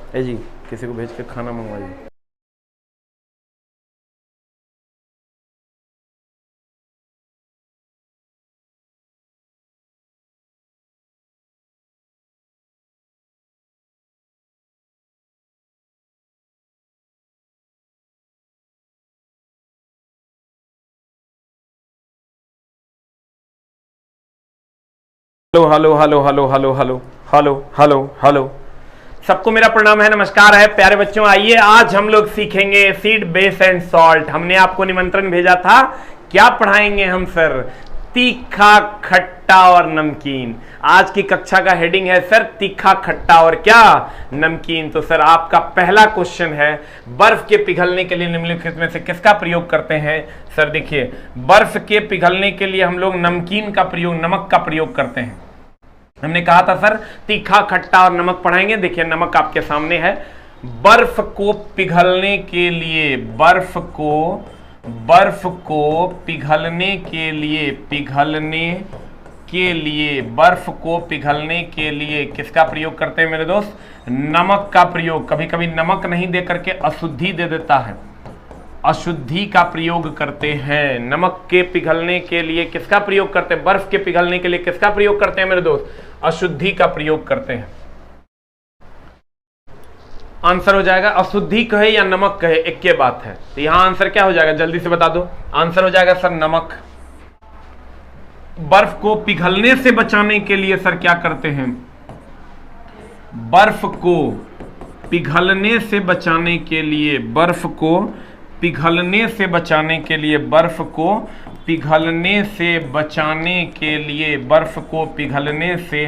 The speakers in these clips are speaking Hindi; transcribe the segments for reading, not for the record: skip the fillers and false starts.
ए जी, किसी को भेज के खाना मंगवाइए। Hello hello hello hello hello hello hello hello hello, सबको मेरा प्रणाम है, नमस्कार है प्यारे बच्चों। आइए आज हम लोग सीखेंगे एसिड बेस एंड सॉल्ट। हमने आपको निमंत्रण भेजा था, क्या पढ़ाएंगे हम सर? तीखा, खट्टा और नमकीन। आज की कक्षा का हेडिंग है सर तीखा, खट्टा और क्या? नमकीन। तो सर आपका पहला क्वेश्चन है, बर्फ के पिघलने के लिए निम्नलिखित में से किसका प्रयोग करते हैं? सर देखिए, बर्फ के पिघलने के लिए हम लोग नमकीन का प्रयोग, नमक का प्रयोग करते हैं। हमने कहा था सर तीखा, खट्टा और नमक पढ़ाएंगे। देखिए नमक आपके सामने है। बर्फ को पिघलने के लिए, बर्फ को पिघलने के लिए, बर्फ को पिघलने के लिए किसका प्रयोग करते हैं मेरे दोस्त? नमक का प्रयोग। कभी कभी नमक नहीं दे करके अशुद्धि दे देता है, अशुद्धि का प्रयोग करते हैं। नमक के पिघलने के लिए किसका प्रयोग करते हैं? बर्फ के पिघलने के लिए किसका प्रयोग करते हैं मेरे दोस्त? अशुद्धि का प्रयोग करते हैं। आंसर हो जाएगा, अशुद्धि कहे या नमक कहे एक के बात है। तो यहां आंसर क्या हो जाएगा, जल्दी से बता दो। आंसर हो जाएगा सर नमक। बर्फ को पिघलने से बचाने के लिए सर क्या करते हैं? बर्फ को पिघलने से बचाने के लिए, बर्फ को पिघलने से बचाने के लिए, बर्फ को पिघलने से बचाने के लिए, बर्फ को पिघलने से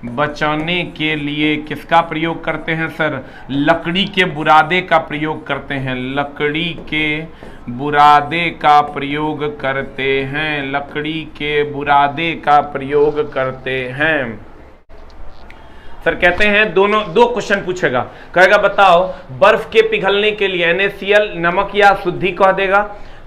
बचाने के लिए किसका प्रयोग करते हैं सर? लकड़ी के बुरादे का प्रयोग करते हैं। लकड़ी के बुरादे का प्रयोग करते हैं। लकड़ी के बुरादे का प्रयोग करते हैं। सर कहते हैं दोनों, दो क्वेश्चन पूछेगा, कहेगा बताओ बर्फ के पिघलने के लिए NaCl, नमक या शुद्धि कह देगा।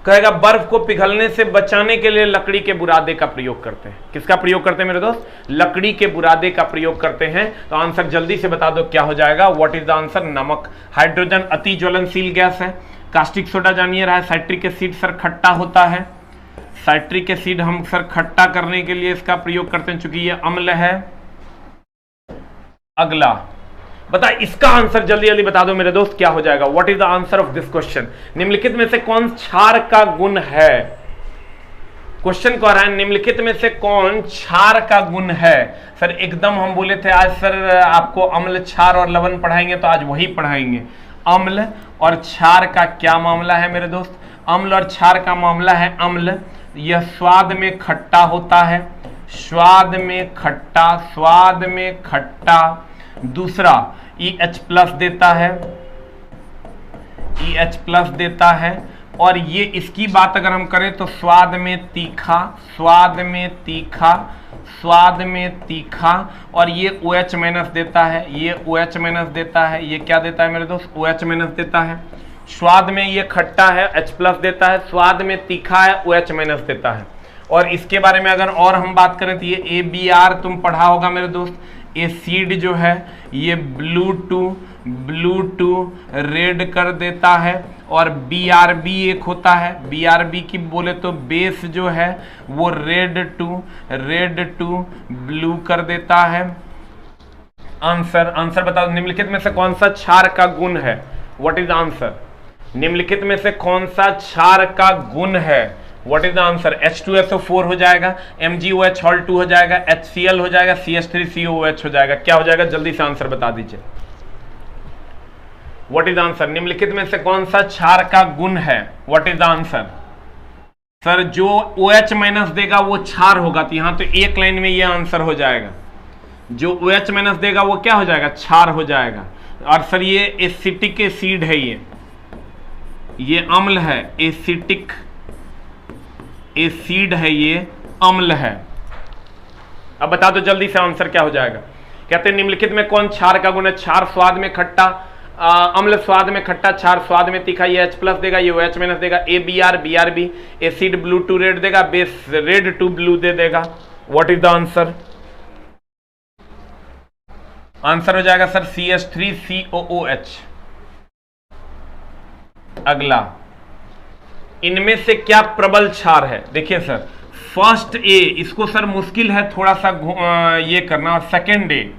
कहेगा बर्फ को पिघलने से बचाने के लिए लकड़ी के बुरादे का प्रयोग करते हैं। किसका प्रयोग करते हैं मेरे दोस्त? लकड़ी के बुरादे का प्रयोग करते हैं। तो आंसर जल्दी से बता दो क्या हो जाएगा। What is the answer? नमक। हाइड्रोजन अति ज्वलनशील गैस है। कास्टिक सोडा जानिए रहा है। साइट्रिक एसिड सर खट्टा होता है। साइट्रिक एसिड हम सर खट्टा करने के लिए इसका प्रयोग करते हैं, चूंकि ये अम्ल है। अगला बता, इसका आंसर जल्दी जल्दी बता दो मेरे दोस्त, क्या हो जाएगा? What is the answer of this question? निम्नलिखित में से कौन क्षार का गुण है? क्वेश्चन कह रहा है निम्नलिखित में से कौन क्षार का गुण है? सर एकदम हम बोले थे आज सर आपको अम्ल, क्षार और लवण पढ़ाएंगे, तो आज वही पढ़ाएंगे। अम्ल और क्षार का क्या मामला है मेरे दोस्त? अम्ल और क्षार का मामला है अम्ल, यह स्वाद में खट्टा होता है। स्वाद में खट्टा, स्वाद में खट्टा। दूसरा EH प्लस देता है, EH प्लस देता है। और ये इसकी बात अगर हम करें तो स्वाद में तीखा, स्वाद में तीखा, स्वाद में तीखा। और ये OH माइनस देता है, ये OH माइनस देता है। ये क्या देता है मेरे दोस्त? OH माइनस देता है। स्वाद में ये खट्टा है, H प्लस देता है। स्वाद में तीखा है, OH माइनस देता है। और इसके बारे में अगर और हम बात करें तो ये ABr तुम पढ़ा होगा मेरे दोस्त। एसिड जो है ये ब्लू टू रेड कर देता है। और BRB एक होता है, BRB की बोले तो बेस जो है वो रेड टू ब्लू कर देता है। आंसर बताओ, निम्नलिखित में से कौन सा क्षार का गुण है? What is answer? निम्नलिखित में से कौन सा क्षार का गुण है? What is the answer? H2SO4 हो जाएगा, MgOH हॉल 2 हो जाएगा, HCl हो जाएगा, CH3COOH हो जाएगा। क्या हो जाएगा? जल्दी से आंसर बता दीजिए। What is the answer? निम्नलिखित में से कौन सा क्षार का गुण है? What is the answer? Sir जो OH माइनस देगा वो क्षार होगा, तो यहां तो एक लाइन में ये आंसर हो जाएगा। जो OH माइनस देगा वो क्या हो जाएगा? क्षार हो जाएगा। और सर ये एसिटिक एसिड है, ये अम्ल है, एसिटिक एसिड है, ये अम्ल है। अब बता दो जल्दी से आंसर क्या हो जाएगा। कहते हैं निम्नलिखित में कौन क्षार का गुण है? क्षार स्वाद में खट्टा, अम्ल स्वाद में खट्टा, क्षार स्वाद में तीखा। ये H प्लस देगा, ये OH माइनस देगा। ABr BRB, acid blue to red देगा, बेस रेड टू ब्लू दे देगा। What is the answer? Answer हो जाएगा सर CH3COOH। अगला, इनमें से क्या प्रबल क्षार है? देखिए सर, फर्स्ट ए, इसको सर मुश्किल है थोड़ा सा ये करना, और सेकेंड ए,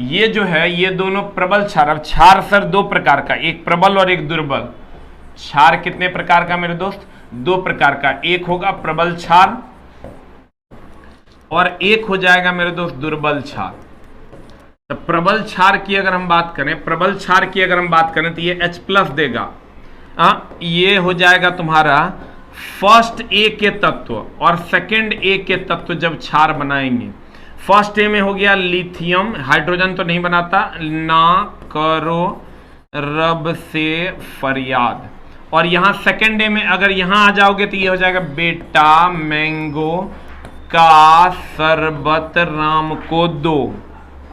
ये जो है ये दोनों प्रबल क्षार। अब क्षार सर दो प्रकार का, एक प्रबल और एक दुर्बल। क्षार कितने प्रकार का मेरे दोस्त? दो प्रकार का। एक होगा प्रबल क्षार और एक हो जाएगा मेरे दोस्त दुर्बल क्षार। तो प्रबल क्षार की अगर हम बात करें, प्रबल क्षार की अगर हम बात करें तो ये H+ देगा। ये हो जाएगा तुम्हारा फर्स्ट ए के तत्व और सेकंड ए के तत्व जब क्षार बनाएंगे। फर्स्ट ए में हो गया लिथियम, हाइड्रोजन तो नहीं बनाता, ना करो रब से फरियाद। और यहां सेकंड ए में अगर यहां आ जाओगे तो ये हो जाएगा बेटा मैंगो का शरबत राम को दो।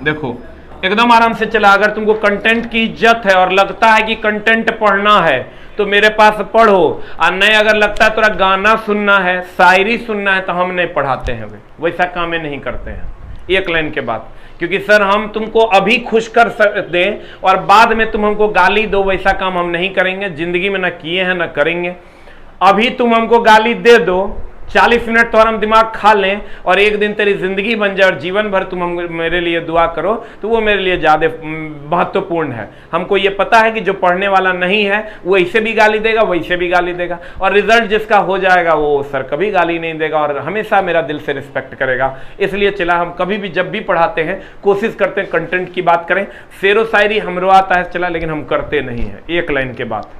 देखो एकदम आराम से चला। अगर तुमको कंटेंट की इज्जत है और लगता है कि कंटेंट पढ़ना है तो मेरे पास पढ़ो, और नहीं अगर लगता है थोड़ा गाना सुनना है, शायरी सुनना है, तो हम नहीं पढ़ाते हैं, वैसा काम नहीं करते हैं। एक लाइन के बाद, क्योंकि सर हम तुमको अभी खुश कर दें और बाद में तुम हमको गाली दो, वैसा काम हम नहीं करेंगे। जिंदगी में ना किए हैं ना करेंगे। अभी तुम हमको गाली दे दो, 40 मिनट तो हम दिमाग खा लें और एक दिन तेरी जिंदगी बन जाए और जीवन भर तुम मेरे लिए दुआ करो, तो वो मेरे लिए ज़्यादा महत्वपूर्ण है। हमको ये पता है कि जो पढ़ने वाला नहीं है वो ऐसे भी गाली देगा, वैसे भी गाली देगा, और रिजल्ट जिसका हो जाएगा वो सर कभी गाली नहीं देगा और हमेशा मेरा दिल से रिस्पेक्ट करेगा। इसलिए चला, हम कभी भी जब भी पढ़ाते हैं कोशिश करते हैं कंटेंट की बात करें। शेरो शायरी हमरो आता है चला, लेकिन हम करते नहीं हैं। एक लाइन के बात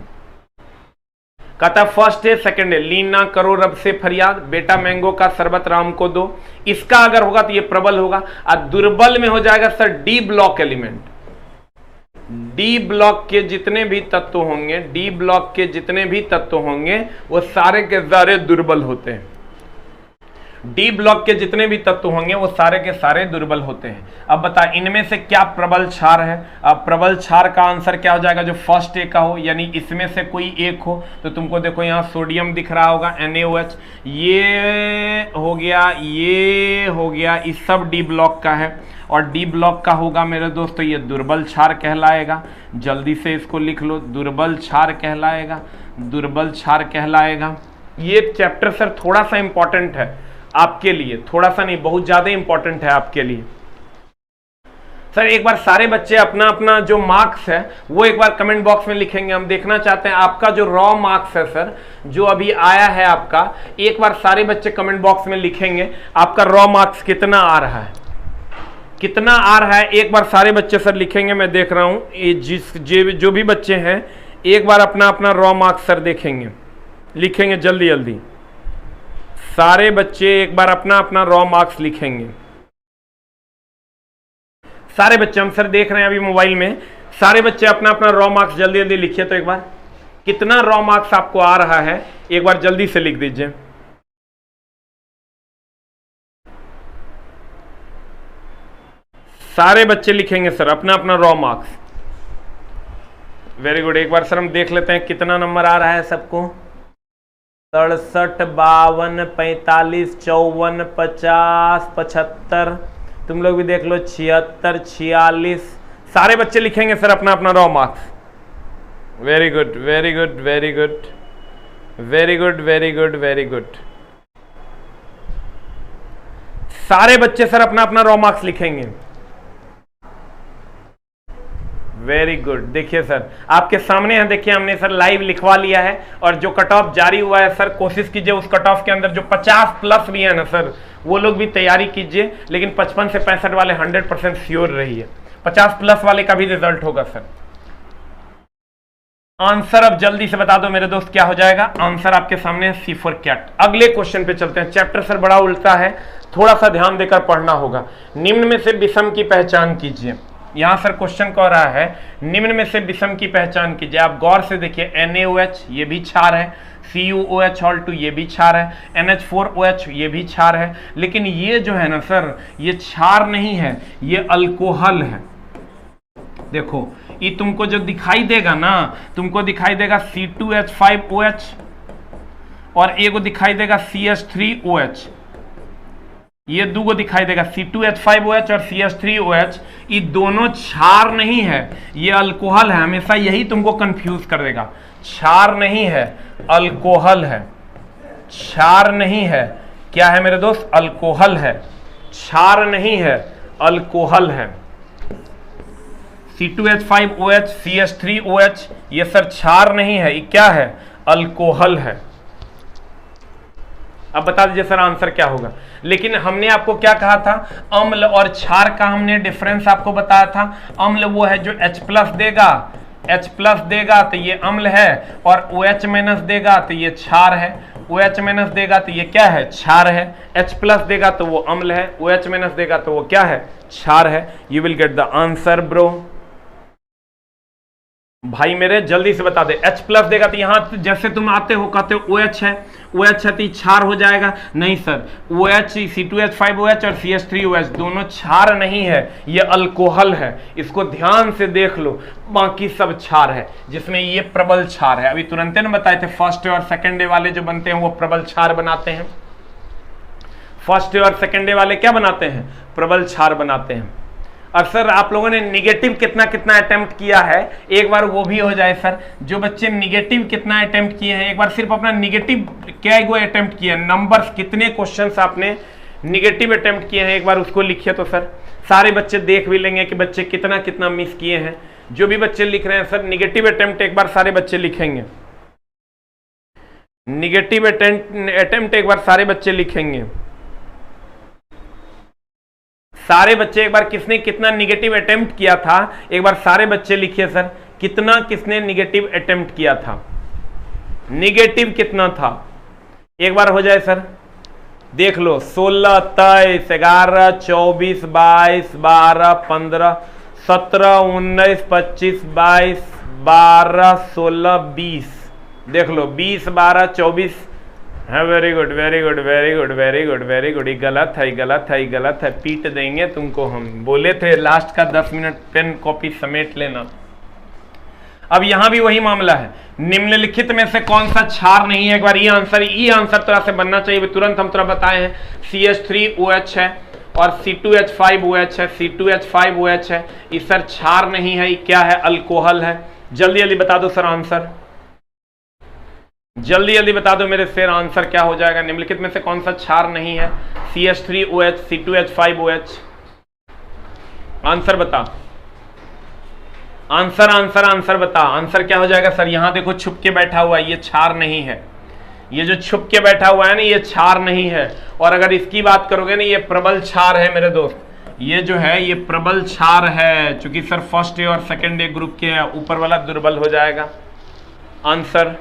कहता फर्स्ट है सेकंड है, लीना करो रब से फरियाद, बेटा मैंगो का शरबत राम को दो। इसका अगर होगा तो ये प्रबल होगा, और दुर्बल में हो जाएगा sir D block element. D block के जितने भी तत्व होंगे, डी ब्लॉक के जितने भी तत्व होंगे वो सारे के सारे दुर्बल होते हैं। डी ब्लॉक के जितने भी तत्व होंगे वो सारे के सारे दुर्बल होते हैं। अब बता इनमें से क्या प्रबल क्षार है? अब प्रबल क्षार का आंसर क्या हो जाएगा? जो फर्स्ट ए का हो, यानी इसमें से कोई एक हो। तो तुमको देखो यहाँ सोडियम दिख रहा होगा NaOH, ये हो गया, ये हो गया, इस सब डी ब्लॉक का है। और डी ब्लॉक का होगा मेरे दोस्तों ये दुर्बल क्षार कहलाएगा। जल्दी से इसको लिख लो, दुर्बल क्षार कहलाएगा, दुर्बल क्षार कहलाएगा। ये चैप्टर सर थोड़ा सा इंपॉर्टेंट है आपके लिए, थोड़ा सा नहीं बहुत ज्यादा इंपॉर्टेंट है आपके लिए। सर एक बार सारे बच्चे अपना अपना जो मार्क्स है वो एक बार कमेंट बॉक्स में लिखेंगे। हम देखना चाहते हैं आपका जो रॉ मार्क्स है सर, जो अभी आया है आपका, एक बार सारे बच्चे कमेंट बॉक्स में लिखेंगे आपका रॉ मार्क्स कितना आ रहा है, कितना आ रहा है। एक बार सारे बच्चे सर लिखेंगे, मैं देख रहा हूं ये जो भी बच्चे हैं एक बार अपना अपना रॉ मार्क्स सर देखेंगे, लिखेंगे जल्दी जल्दी। सारे बच्चे एक बार अपना अपना रॉ मार्क्स लिखेंगे। सारे बच्चे, हम सर देख रहे हैं अभी मोबाइल में, सारे बच्चे अपना अपना रॉ मार्क्स जल्दी जल्दी लिखिए। तो एक बार कितना रॉ मार्क्स आपको आ रहा है एक बार जल्दी से लिख दीजिए। सारे बच्चे लिखेंगे सर अपना अपना रॉ मार्क्स। Very good. एक बार सर हम देख लेते हैं कितना नंबर आ रहा है सबको। 67, 52, 45, 54, 50, 75, तुम लोग भी देख लो 76, 46। सारे बच्चे लिखेंगे सर अपना अपना raw marks. Very good, very good, very good, very good, very good, very good. सारे बच्चे सर अपना अपना रॉ मार्क्स लिखेंगे। Very good. देखिए सर आपके सामने है, देखिए हमने सर लाइव लिखवा लिया है और जो कट ऑफ जारी हुआ है सर कोशिश कीजिए उस कट ऑफ के अंदर जो 50+ भी है ना सर वो लोग भी तैयारी कीजिए, लेकिन 55 से 65 वाले 100% श्योर रहिए, 50+ वाले का भी रिजल्ट होगा सर। आंसर अब जल्दी से बता दो मेरे दोस्त क्या हो जाएगा। आंसर आपके सामने है C4 कैट। अगले क्वेश्चन पे चलते हैं। चैप्टर सर बड़ा उल्टा है, थोड़ा सा ध्यान देकर पढ़ना होगा। निम्न में से विषम की पहचान कीजिए। यहां सर क्वेश्चन कह रहा है निम्न में से विषम की पहचान कीजिए। आप गौर से देखिए NaOH ये भी क्षार है, CuOH ये भी क्षार है, NH4OH ये भी क्षार है, लेकिन ये जो है ना सर ये क्षार नहीं है, ये अल्कोहल है। देखो ये तुमको जो दिखाई देगा ना, तुमको दिखाई देगा C2H5OH और एगो दिखाई देगा CH3OH। ये दो को दिखाई देगा, C2H5OH और CH3OH, ये दोनों क्षार नहीं है, ये अल्कोहल है। हमेशा यही तुमको कंफ्यूज कर देगा, क्षार नहीं है, अल्कोहल है। क्षार नहीं है, क्या है मेरे दोस्त? अल्कोहल है। क्षार नहीं है, अल्कोहल है। C2H5OH CH3OH ये सर क्षार नहीं है, ये क्या है? अल्कोहल है। अब बता दीजिए सर आंसर क्या होगा। लेकिन हमने आपको क्या कहा था, अम्ल और क्षार का हमने डिफरेंस आपको बताया था। अम्ल वो है जो H+ देगा, H+ देगा तो ये अम्ल है, और OH- देगा तो ये क्षार है। OH- देगा तो ये क्या है? क्षार है। H+ देगा तो वो अम्ल है, OH- देगा तो वो क्या है? क्षार है। You will get the answer bro. भाई मेरे जल्दी से बता दे। H+ देगा तो यहां जैसे तुम आते हो कहते हो OH है, OH है तो क्षार हो जाएगा। नहीं सर, OH C2H5OH और CH3OH दोनों क्षार नहीं है, ये अल्कोहल है। इसको ध्यान से देख लो, बाकी सब क्षार है, जिसमें ये प्रबल क्षार है। अभी तुरंत ने बताए थे फर्स्ट और सेकेंड डे वाले जो बनते हैं वो प्रबल क्षार बनाते हैं। फर्स्ट डे और सेकेंड डे वाले क्या बनाते हैं? प्रबल क्षार बनाते हैं। और सर आप लोगों ने निगेटिव कितना कितना अटेम्प्ट किया है, एक बार वो भी हो जाए सर। जो बच्चे निगेटिव कितना अटेम्प्ट किए हैं, एक बार सिर्फ अपना निगेटिव क्या गो अटेम्प्ट किया, नंबर्स कितने क्वेश्चंस आपने निगेटिव अटेम्प्ट किए हैं, एक बार उसको लिखिए तो सर सारे बच्चे देख भी लेंगे कि बच्चे कितना कितना मिस किए हैं। जो भी बच्चे लिख रहे हैं सर निगेटिव अटेम्प्ट एक बार सारे बच्चे लिखेंगे। निगेटिव अटेम्प्ट एक बार सारे बच्चे लिखेंगे। सारे बच्चे एक बार किसने कितना निगेटिव अटेम्प्ट किया था, एक बार सारे बच्चे लिखिए सर, कितना किसने निगेटिव अटेम्प्ट किया था, निगेटिव कितना था, एक बार हो जाए सर। देख लो 16, 23, 11, 24, 22, 12, 15, 17, 19, 25, 22, 12, 16, 20। देख लो 20, 12, 24 है। Very good very good very good very good very good. ये गलत है, गलत है, गलत है, पीट देंगे तुमको। हम बोले थे लास्ट का 10 मिनट पेन कॉपी समेट लेना। अब यहां भी वही मामला है, निम्नलिखित में से कौन सा क्षार नहीं है। एक बार ये आंसर तरह से बनना चाहिए। तुरंत हम तरह बताए हैं CH3OH है और C2H5OH है, C2H5OH है। ये सर क्षार नहीं है, ये क्या है? अल्कोहल है। जल्दी जल्दी बता दो सर आंसर, जल्दी जल्दी बता दो मेरे शेर, आंसर क्या हो जाएगा? निम्नलिखित में से कौन सा क्षार नहीं है? CH3OH C2H5OH। आंसर बता, आंसर आंसर आंसर बता, आंसर क्या हो जाएगा सर? यहां देखो छुप के बैठा हुआ है, ये क्षार नहीं है। ये जो छुप के बैठा हुआ है ना, ये क्षार नहीं है। और अगर इसकी बात करोगे ना, ये प्रबल क्षार है मेरे दोस्त। ये जो है ये प्रबल क्षार है, चूंकि सर फर्स्ट डे और सेकेंड डे ग्रुप के हैं, ऊपर वाला दुर्बल हो जाएगा। Answer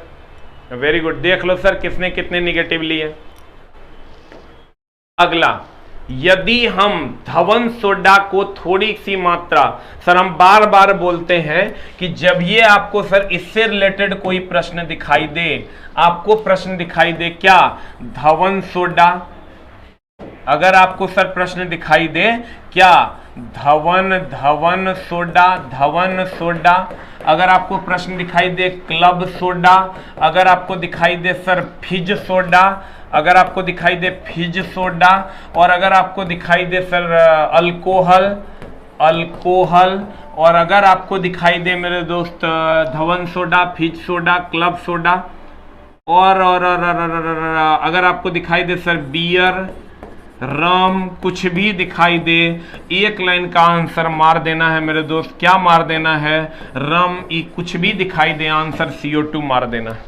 very good. देख लो सर किसने कितने निगेटिव लिए। अगला, यदि हम धवन सोडा को थोड़ी सी मात्रा, सर हम बार बार बोलते हैं कि जब ये आपको सर इससे रिलेटेड कोई प्रश्न दिखाई दे, आपको प्रश्न दिखाई दे क्या? धवन सोडा। अगर आपको सर प्रश्न दिखाई दे क्या? धवन सोडा। अगर आपको प्रश्न दिखाई दे क्लब सोडा, अगर आपको दिखाई दे सर फिज सोडा, अगर आपको दिखाई दे फिज सोडा, और अगर आपको दिखाई दे सर अल्कोहल, और अगर आपको दिखाई दे मेरे दोस्त धवन सोडा, फिज सोडा, क्लब सोडा, और अगर आपको दिखाई दे सर बियर, रम, कुछ भी दिखाई दे, एक लाइन का आंसर मार देना है मेरे दोस्त। क्या मार देना है? रम। कुछ भी दिखाई दे आंसर CO2 मार देना है।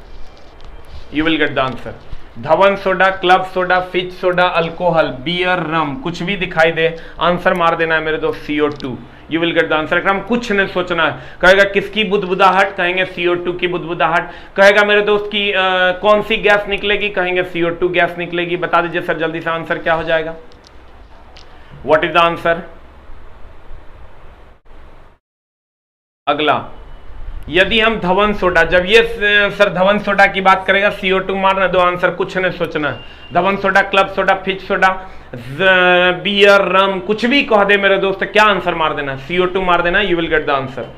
You will get the answer. Dhawan soda, club soda, फिज सोडा, अल्कोहल, बियर, रम, कुछ भी दिखाई दे आंसर मार देना है मेरे दोस्त CO2। You will get the answer. हम कुछ नहीं सोचना है। कहेगा किसकी बुदबुदाहट, कहेंगे CO2 की बुदबुदाहट। कहेगा मेरे दोस्त की कौन सी गैस निकलेगी, कहेंगे CO2 गैस निकलेगी। बता दीजिए सर जल्दी से आंसर क्या हो जाएगा? What is the answer? अगला, यदि हम धवन सोडा, जब ये सर धवन सोडा की बात करेगा CO2 मारना, दो आंसर, कुछ नहीं सोचना है। धवन सोडा, क्लब सोडा, फिज सोडा, बियर, रम, कुछ भी कह दे मेरे दोस्त, क्या आंसर मार देना है? CO2 मार देना। You will get the answer.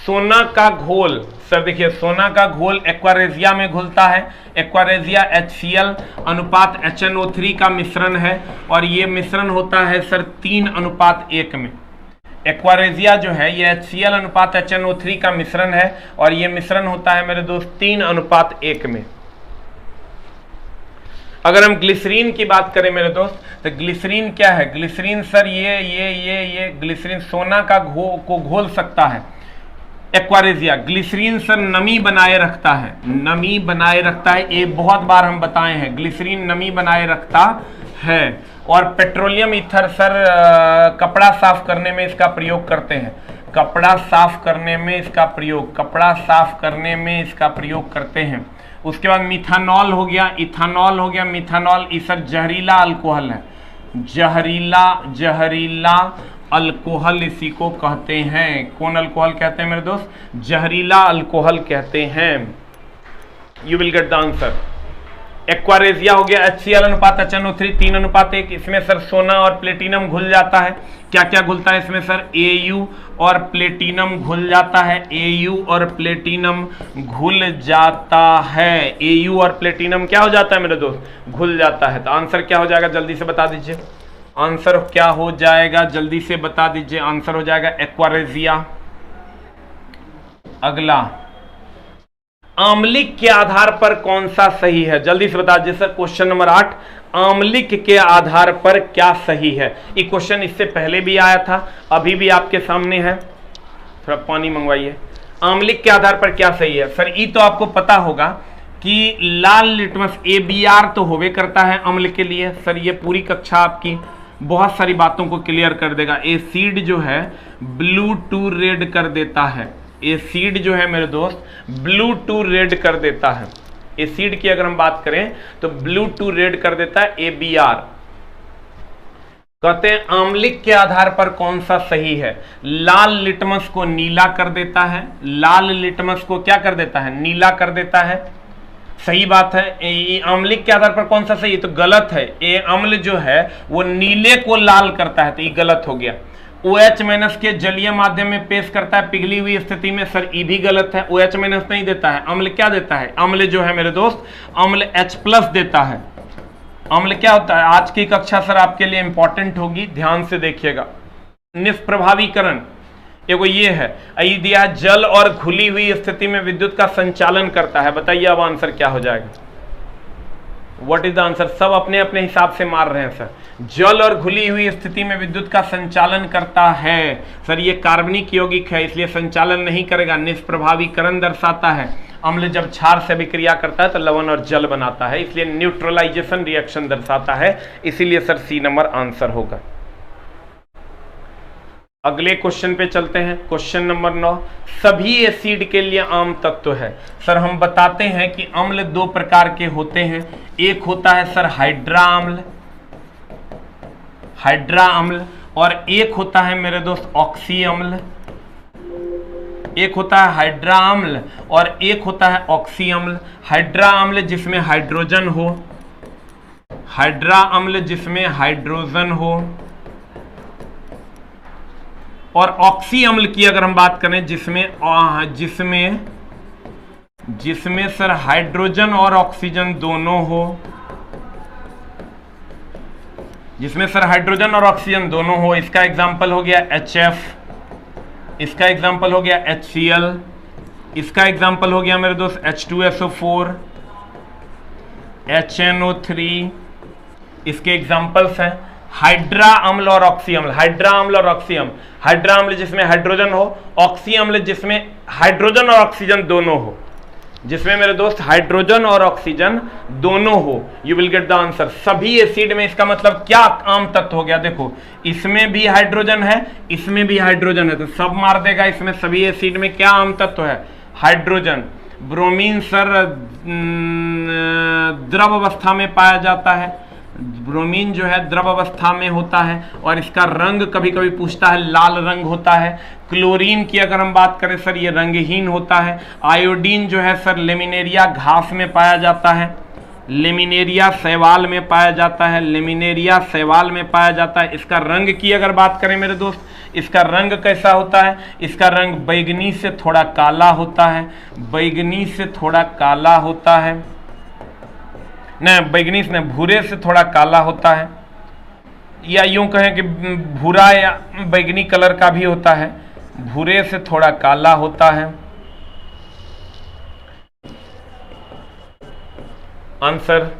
सोना का घोल, सर देखिए सोना का घोल एक्वारेजिया में घुलता है। एक्वारेजिया HCl अनुपात HNO3 का मिश्रण है और ये मिश्रण होता है सर 3:1 में। एक्वारेजिया जो है ये HCl अनुपात HNO3 का मिश्रण है और ये मिश्रण होता है मेरे दोस्त 3:1 में। अगर हम ग्लिसरीन की बात करें मेरे दोस्त, तो ग्लिसरीन क्या है? ग्लिसरीन सर ये ग्लिसरीन सोना का को घोल सकता है। एक्वारेजिया ग्लिसरीन सर नमी बनाए रखता है, नमी बनाए रखता है, ये बहुत बार हम बताए हैं, ग्लिसरीन नमी बनाए रखता है। और पेट्रोलियम ईथर सर कपड़ा साफ करने में इसका प्रयोग करते हैं, कपड़ा साफ करने में इसका प्रयोग, कपड़ा साफ करने में इसका प्रयोग करते हैं। उसके बाद मिथानॉल हो गया, इथानॉल हो गया। मिथानॉल ये सर जहरीला अल्कोहल है, जहरीला अल्कोहल इसी को कहते हैं। कौन अल्कोहल कहते हैं मेरे दोस्त? जहरीला अल्कोहल कहते हैं। You will get the answer. Aqua regia हो गया HCl अनुपात HNO3 3:1। इसमें सर सोना और प्लेटिनम घुल जाता है। क्या क्या घुलता है इसमें सर? Au और प्लेटिनम घुल जाता है, Au और प्लेटिनम घुल जाता है। Au और प्लेटिनम क्या हो जाता है मेरे दोस्त? घुल जाता है। तो आंसर क्या हो जाएगा जल्दी से बता दीजिए, आंसर क्या हो जाएगा जल्दी से बता दीजिए। आंसर हो जाएगा एक्वारेजिया। अगला, आम्लिक के आधार पर कौन सा सही है? जल्दी से बता दीजिए सर। क्वेश्चन नंबर 8, आम्लिक के आधार पर क्या सही है? ये क्वेश्चन इससे पहले भी आया था, अभी भी आपके सामने है। थोड़ा पानी मंगवाइए। आम्लिक के आधार पर क्या सही है सर? ये तो आपको पता होगा कि लाल लिटमस ABR तो होवे करता है अम्ल के लिए। सर ये पूरी कक्षा आपकी बहुत सारी बातों को क्लियर कर देगा। एसिड जो है ब्लू टू रेड कर देता है, एसिड जो है मेरे दोस्त ब्लू टू रेड कर देता है। एसिड की अगर हम बात करें तो ब्लू टू रेड कर देता है ABR। कहते हैं आम्लिक के आधार पर कौन सा सही है? लाल लिटमस को नीला कर देता है, लाल लिटमस को क्या कर देता है? नीला कर देता है। सही बात है। ये आम्लिक के आधार पर कौन सा सही है? तो गलत है। ये अम्ल जो है वो नीले को लाल करता है, तो ये गलत हो गया। OH- के जलीय माध्यम में पेश करता है पिघली हुई स्थिति में, सर ये भी गलत है। OH- नहीं देता है, अम्ल क्या देता है? अम्ल जो है मेरे दोस्त अम्ल H+ देता है। अम्ल क्या होता है? आज की कक्षा सर आपके लिए इंपॉर्टेंट होगी, ध्यान से देखिएगा। निष्प्रभावीकरण एगो ये है, ये दिया जल और घुली हुई स्थिति में विद्युत का संचालन करता है। बताइए अब आंसर क्या हो जाएगा? What is the answer? सब अपने अपने हिसाब से मार रहे हैं सर। जल और घुली हुई स्थिति में विद्युत का संचालन करता है। सर ये कार्बनिक यौगिक है इसलिए संचालन नहीं करेगा। निष्प्रभावीकरण दर्शाता है। अम्ल जब क्षार से अभिक्रिया करता है तो लवण और जल बनाता है, इसलिए न्यूट्रलाइजेशन रिएक्शन दर्शाता है। इसीलिए सर C नंबर आंसर होगा। अगले क्वेश्चन पे चलते हैं। क्वेश्चन नंबर 9, सभी एसिड के लिए आम तत्व है। सर हम बताते हैं कि अम्ल दो प्रकार के होते हैं। एक होता है सर हाइड्रा अम्ल, और एक होता है मेरे दोस्त ऑक्सी अम्ल। एक होता है हाइड्रा अम्ल और एक होता है ऑक्सी अम्ल। हाइड्रा अम्ल जिसमें हाइड्रोजन हो, हाइड्रा अम्ल जिसमें हाइड्रोजन हो, और ऑक्सी अम्ल की अगर हम बात करें जिसमें सर हाइड्रोजन और ऑक्सीजन दोनों हो, जिसमें सर हाइड्रोजन और ऑक्सीजन दोनों हो। इसका एग्जांपल हो गया HF, इसका एग्जांपल हो गया HCl, इसका एग्जांपल हो गया मेरे दोस्त H2SO4, HNO3। इसके एग्जांपल्स हैं हाइड्रा अम्ल और ऑक्सी अम्ल। हाइड्रा अम्ल और ऑक्सी अम्ल, हाइड्रा अम्ल जिसमें हाइड्रोजन हो, ऑक्सी अम्ल जिसमें हाइड्रोजन और ऑक्सीजन दोनों हो, जिसमें मेरे दोस्त हाइड्रोजन और ऑक्सीजन दोनों हो। You will get the answer. सभी एसिड में इसका मतलब क्या आम तत्व हो गया? देखो इसमें भी हाइड्रोजन है, इसमें भी हाइड्रोजन है, तो सब मार देगा। इसमें सभी एसिड में क्या आम तत्व है? हाइड्रोजन। ब्रोमीन सर द्रव अवस्था में पाया जाता है। ब्रोमीन जो है द्रव अवस्था में होता है और इसका रंग कभी कभी पूछता है, लाल रंग होता है। क्लोरीन की अगर हम बात करें सर ये रंगहीन होता है। आयोडीन जो है सर लेमिनेरिया घास में पाया जाता है, लेमिनेरिया शैवाल में पाया जाता है, लेमिनेरिया शैवाल में पाया जाता है। इसका रंग की अगर बात करें मेरे दोस्त, इसका रंग कैसा होता है? इसका रंग बैगनी से थोड़ा काला होता है, बैगनी से थोड़ा काला होता है, नहीं बैगनी से नहीं, भूरे से थोड़ा काला होता है, या यूं कहें कि भूरा या बैगनी कलर का भी होता है, भूरे से थोड़ा काला होता है। आंसर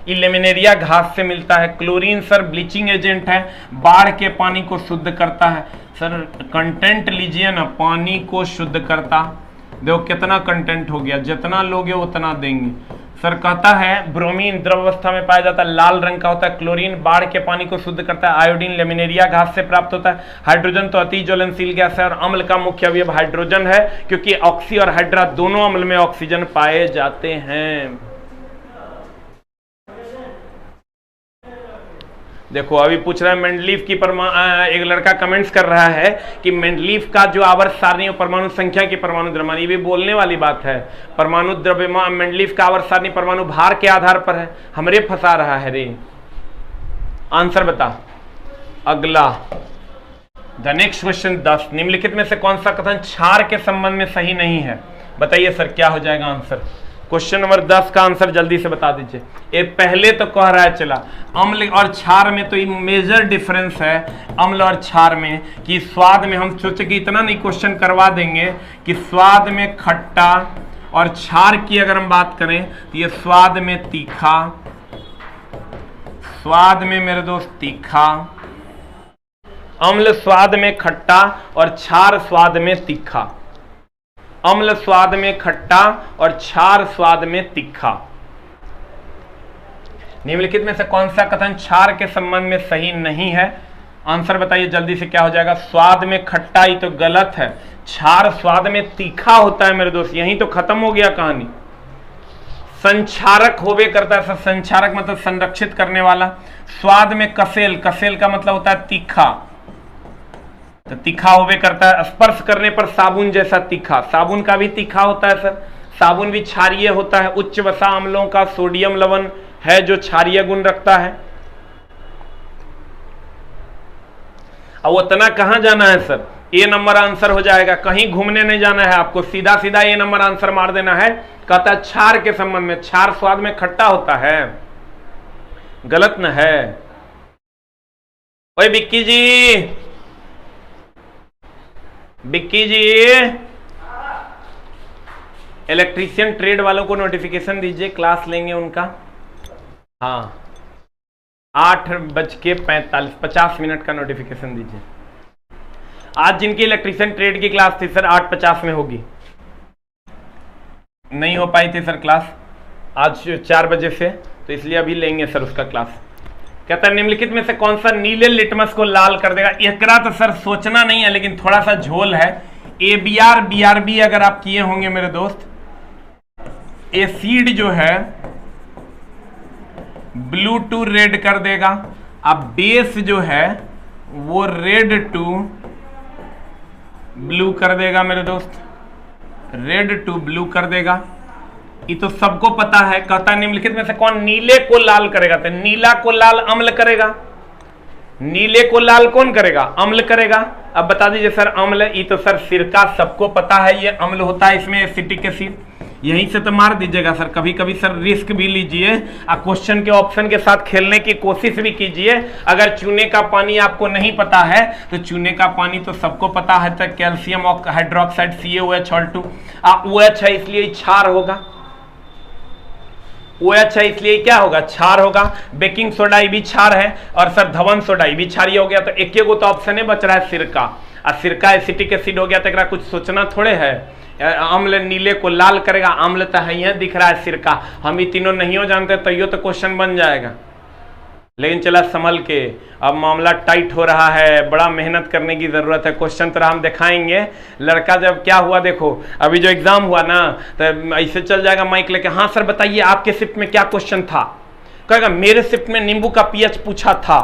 इलेमिनेरिया घास से मिलता है। क्लोरीन सर ब्लीचिंग एजेंट है, बाढ़ के पानी को शुद्ध करता है। सर कंटेंट लीजिए ना, पानी को शुद्ध करता, देखो कितना कंटेंट हो गया, जितना लोगे उतना देंगे। सर कहता है ब्रोमीन द्रव अवस्था में पाया जाता है, लाल रंग का होता है। क्लोरीन बाढ़ के पानी को शुद्ध करता है। आयोडीन लेमिनेरिया घास से प्राप्त होता है। हाइड्रोजन तो अति ज्वलनशील गैस है और अम्ल का मुख्य अवयव हाइड्रोजन है, क्योंकि ऑक्सी और हाइड्रा दोनों अम्ल में ऑक्सीजन पाए जाते हैं। देखो अभी पूछ रहा है मेंडलीफ की एक लड़का कमेंट्स कर रहा है कि मेंडलीफ का जो आवर्त सारणी और परमाणु संख्या की परमाणु द्रव्यमान, ये भी बोलने वाली बात है। परमाणु द्रव्यमान मेंडलीफ का आवर्त सारणी परमाणु भार के आधार पर है। हमरे फंसा रहा है रे। आंसर बता। अगला द नेक्स्ट क्वेश्चन 10, निम्नलिखित में से कौन सा कथन क्षार के संबंध में सही नहीं है? बताइए सर क्या हो जाएगा आंसर। क्वेश्चन नंबर 10 का आंसर जल्दी से बता दीजिए। ये पहले तो कह रहा है चला अम्ल और क्षार में तो मेजर डिफरेंस है अम्ल और क्षार में, कि स्वाद में हम सोचे कि इतना नहीं क्वेश्चन करवा देंगे कि स्वाद में खट्टा, और क्षार की अगर हम बात करें तो ये स्वाद में तीखा, स्वाद में मेरे दोस्त तीखा, अम्ल स्वाद में खट्टा और क्षार स्वाद में तीखा, अम्ल स्वाद में खट्टा और क्षार स्वाद में तीखा। निम्नलिखित में से कौन सा कथन क्षार के संबंध में सही नहीं है? आंसर बताइए जल्दी से क्या हो जाएगा। स्वाद में खट्टा ही तो गलत है, क्षार स्वाद में तीखा होता है मेरे दोस्त, यहीं तो खत्म हो गया कहानी। संक्षारक होवे करता है, संक्षारक मतलब संरक्षित करने वाला। स्वाद में कसेल, कसेल का मतलब होता है तीखा, तो तीखा होवे करता है। स्पर्श करने पर साबुन जैसा तीखा, साबुन का भी तीखा होता है सर, साबुन भी क्षारीय होता है। उच्च वसा अम्लों का सोडियम लवण है जो क्षारीय गुण रखता है। अब उतना कहां जाना है सर? ए नंबर आंसर हो जाएगा, कहीं घूमने नहीं जाना है आपको, सीधा सीधा ए नंबर आंसर मार देना है। कहता है क्षार के संबंध में, क्षार स्वाद में खट्टा होता है, गलत न है। ओए बिक्की जी, बिक्की जी, इलेक्ट्रीशियन ट्रेड वालों को नोटिफिकेशन दीजिए, क्लास लेंगे उनका। हाँ 8:45 50 मिनट का नोटिफिकेशन दीजिए। आज जिनकी इलेक्ट्रीशियन ट्रेड की क्लास थी सर 8:50 में होगी, नहीं हो पाई थी सर क्लास आज 4 बजे से, तो इसलिए अभी लेंगे सर उसका क्लास। कहता है निम्नलिखित में से कौन सा नीले लिटमस को लाल कर देगा? एकरा तो सर सोचना नहीं है, लेकिन थोड़ा सा झोल है। ABR BRB अगर आप किए होंगे मेरे दोस्त, एसिड जो है ब्लू टू रेड कर देगा, अब बेस जो है वो रेड टू ब्लू कर देगा मेरे दोस्त, रेड टू ब्लू कर देगा। ये तो सबको पता है। कहता है निम्नलिखित में से कौन नीले को लाल करेगा? तो नीला को लाल अम्ल करेगा, नीले को लाल कौन करेगा? अम्ल करेगा। अब बता दीजिए सर अम्ल, ये तो सर सिरका सबको पता है ये अम्ल होता है, इसमें एसिटिक एसिड, यहीं से तो मार दीजिएगा सर। कभी कभी सर रिस्क भी लीजिए, क्वेश्चन के ऑप्शन के साथ खेलने की कोशिश भी कीजिए। अगर चूने का पानी आपको नहीं पता है तो चूने का पानी तो सबको पता है, तो कैल्शियम हाइड्रोक्साइड CaOH2 OH है इसलिए क्षार होगा, OH है इसलिए क्या होगा? क्षार होगा। बेकिंग सोडा भी क्षार है, और सर धवन सोडा भी क्षारीय हो गया, तो एक गो तो ऑप्शन बच रहा है सिरका, और सिरका एसिटिक एसिड हो गया, तो कुछ सोचना थोड़े है। अम्ल नीले को लाल करेगा, अम्ल तो है यहाँ दिख रहा है सिरका, हम ये तीनों नहीं हो जानते तो ये तो क्वेश्चन बन जाएगा। लेकिन चला संभल के, अब मामला टाइट हो रहा है, बड़ा मेहनत करने की जरूरत है। क्वेश्चन तो हम दिखाएंगे। लड़का जब क्या हुआ देखो, अभी जो एग्जाम हुआ ना, तो ऐसे चल जाएगा माइक लेके, हाँ सर बताइए आपके शिफ्ट में क्या क्वेश्चन था? कहेगा मेरे शिफ्ट में नींबू का पीएच पूछा था।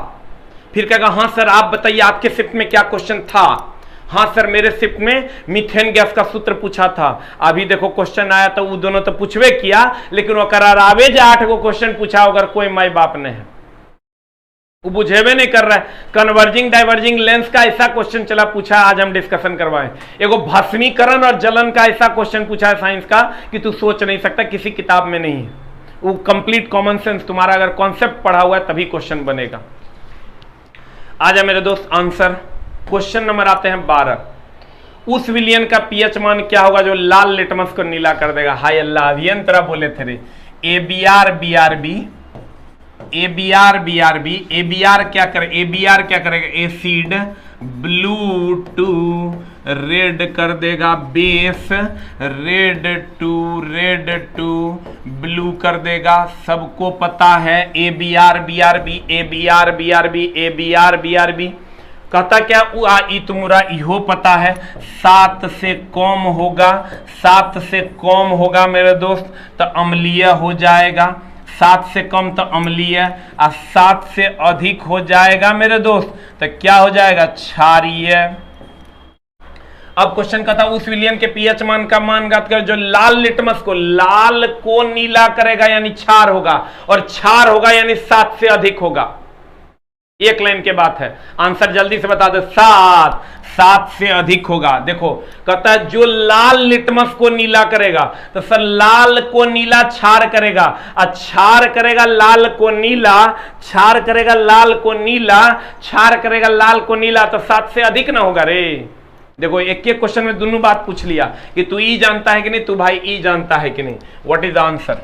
फिर कहेगा हाँ सर आप बताइए आपके शिफ्ट में क्या क्वेश्चन था? हाँ सर मेरे शिफ्ट में मीथेन गैस का सूत्र पूछा था। अभी देखो क्वेश्चन आया तो वो दोनों तो पूछवे किया, लेकिन वो करारावे जो 8 गो क्वेश्चन पूछा अगर कोई माई बाप ने है। वो बुझेबे नहीं कर रहा है। कन्वर्जिंग डाइवर्जिंग लेंस का ऐसा क्वेश्चन चला पूछा, आज हम डिस्कशन करवाएं। एगो भस्मीकरण और जलन का ऐसा क्वेश्चन पूछा है साइंस का कि तू सोच नहीं सकता, किसी किताब में नहीं है। वो कंप्लीट कॉमन सेंस, तुम्हारा अगर कॉन्सेप्ट पढ़ा हुआ है तभी क्वेश्चन बनेगा। आजा मेरे दोस्त आंसर। क्वेश्चन नंबर आते हैं 12। उस विलियन का पीएच मान क्या होगा जो लाल लिटमस को नीला कर देगा? हाय अल्लाह, अभियंत्रा बोले थे रे। ABR BRB, ABR BRB, ABR क्या करे? ABR क्या करेगा? एसिड, ब्लू टू रेड कर देगा, बेस रेड टू ब्लू कर देगा। सबको पता है ABR BRB, ABR BRB, ABR BRB कहता क्या? ई तुमरा इहो पता है 7 से कम होगा, 7 से कम होगा मेरे दोस्त तो अम्लीय हो जाएगा, 7 से कम तो अम्लीय, और 7 से अधिक हो जाएगा मेरे दोस्त तो क्या हो जाएगा? क्षारीय। अब क्वेश्चन का था उस विलियन के पीएच मान का मान ज्ञात कर जो लाल लिटमस को, लाल को नीला करेगा यानी क्षार होगा, और क्षार होगा यानी 7 से अधिक होगा। एक लाइन के बात है, आंसर जल्दी से बता दो। 7 से अधिक होगा। देखो कहता है जो लाल लिटमस को नीला करेगा तो सर लाल को नीला क्षार करेगा, और क्षार करेगा लाल को नीला, क्षार करेगा लाल को नीला, क्षार करेगा लाल को नीला तो 7 से अधिक ना होगा रे। देखो एक एक क्वेश्चन में दोनों बात पूछ लिया कि तू ई जानता है कि नहीं, तू भाई ई जानता है कि नहीं। What is the answer?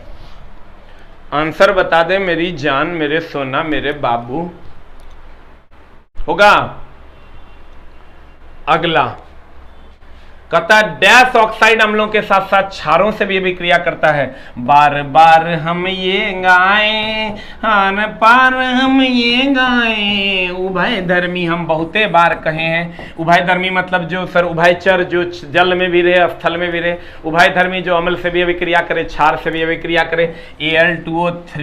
Answer बता दे मेरी जान, मेरे सोना, मेरे बाबू। होगा अगला कहता डैश ऑक्साइड अम्लों के साथ साथ क्षारों से भी अभिक्रिया करता है। बार बार हम ये गाएं, हर पार हम ये गाएं, उभय धर्मी हम बहुते बार कहे हैं। उभय धर्मी मतलब जो सर उभयचर, जो जल में भी रहे स्थल में भी रहे। उभय धर्मी जो अम्ल से भी अभिक्रिया करे, क्षार से भी अभिक्रिया करे। Al2O3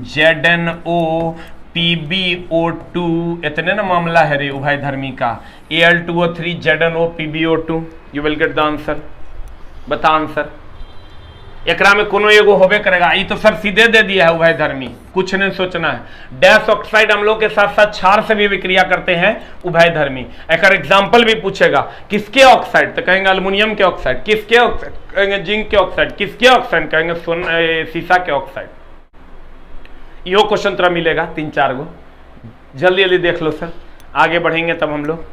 ZNO PbO2, इतने ना मामला है रे उभय धर्मी का। Al2O3 ZNO PbO2, you will get the answer. बता आंसर। एकरा में कोनो एगो होबे करेगा। ये तो सर सीधे दे दिया है उभय धर्मी, कुछ नहीं सोचना है। डैश ऑक्साइड अम्लों के साथ साथ क्षार से भी विक्रिया करते हैं उभय धर्मी। एक एग्जाम्पल भी पूछेगा, किसके ऑक्साइड? तो कहेंगे अल्युमिनियम के ऑक्साइड। किसके ऑक्साइड? कहेंगे जिंक के ऑक्साइड। किसके ऑक्साइड? कहेंगे शीशा के ऑक्साइड। यो क्वेश्चन तरह मिलेगा 3-4 गो। जल्दी जल्दी देख लो सर, आगे बढ़ेंगे तब हम लोग।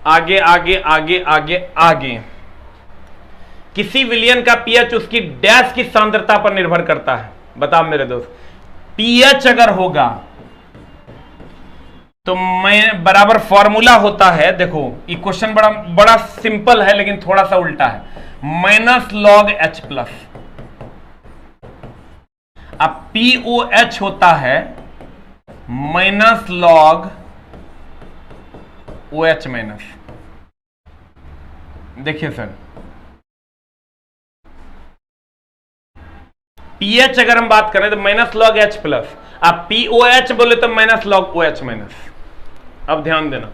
आगे आगे आगे आगे आगे। किसी विलियन का पीएच उसकी डैश की सांद्रता पर निर्भर करता है। बताओ मेरे दोस्त, पीएच अगर होगा तो मैं बराबर फॉर्मूला होता है। देखो ये क्वेश्चन बड़ा सिंपल है लेकिन थोड़ा सा उल्टा है। -log H+। अब POH होता है -log OH-। देखिए सर, पीएच अगर हम बात करें तो -log H+, आप POH बोले तो -log OH-। अब ध्यान देना,